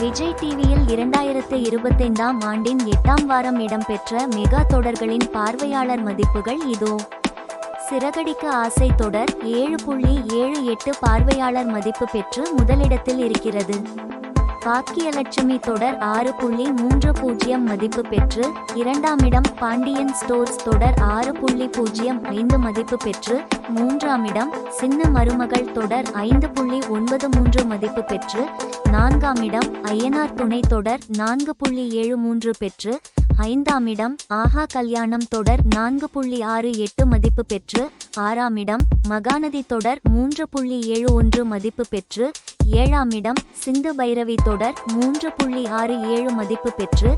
விஜய் டிவியில் 2025ஆம் ஆண்டின் 8ஆம் வாரம் இடம்பெற்ற மெகா தொடர்களின் பார்வையாளர் மதிப்புகள் இதோ. சிறகடிக்க ஆசை தொடர் 7.78 பார்வையாளர் மதிப்பு பெற்று முதலிடத்தில் இருக்கிறது. பாக்கியலட்சுமி தொடர் 6.30 மதிப்பு பெற்று இரண்டாம் இடம். பாண்டியன் ஸ்டோர்ஸ் தொடர் 6.05 மதிப்பு பெற்று மூன்றாம் இடம். சின்ன மருமகள் தொடர் 5.93 மதிப்பு பெற்று நான்காம் இடம். ஐயனார் துணை தொடர் 4.73 பெற்று ஐந்தாம் இடம். ஆஹா கல்யாணம் தொடர் 4.68 மதிப்பு பெற்று ஆறாம் இடம். மகாநதி தொடர் 3.71 மதிப்பு பெற்று ஏழாம் இடம். சிந்து பைரவி தொடர் 3.67 மதிப்பு பெற்று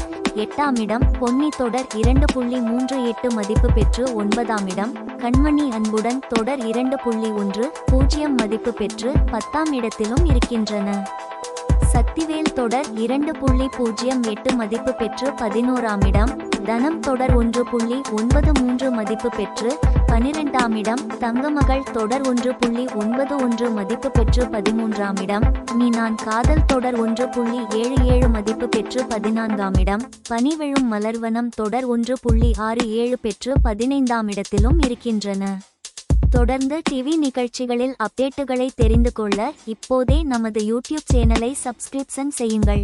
எட்டாம் இடம். பொன்னி தொடர் 2.38 மதிப்பு பெற்று ஒன்பதாம் இடம். கண்மணி அன்புடன் தொடர் 2.10 மதிப்பு பெற்று 10ஆம் இடத்திலும் இருக்கின்றன. சக்திவேல் தொடர் 2.08 மதிப்பு பெற்று 11ஆம் இடம். தனம் தொடர் 1.93 மதிப்பு பெற்று 12ஆம் இடம். தங்கமகள் தொடர் 1.91 மதிப்பு பெற்று 13ஆம் இடம். நீ நான் காதல் தொடர் 1.77 மதிப்பு பெற்று 14ஆம் இடம். பனி விழும் மலர்வனம் தொடர் 1.67 பெற்று 15ஆம் இடத்திலும் இருக்கின்றன. தொடர்ந்து டிவி நிகழ்ச்சிகளில் அப்டேட்டுகளை தெரிந்து கொள்ள இப்போதே நமது யூடியூப் சேனலை சப்ஸ்கிரிப்ஷன் செய்யுங்கள்.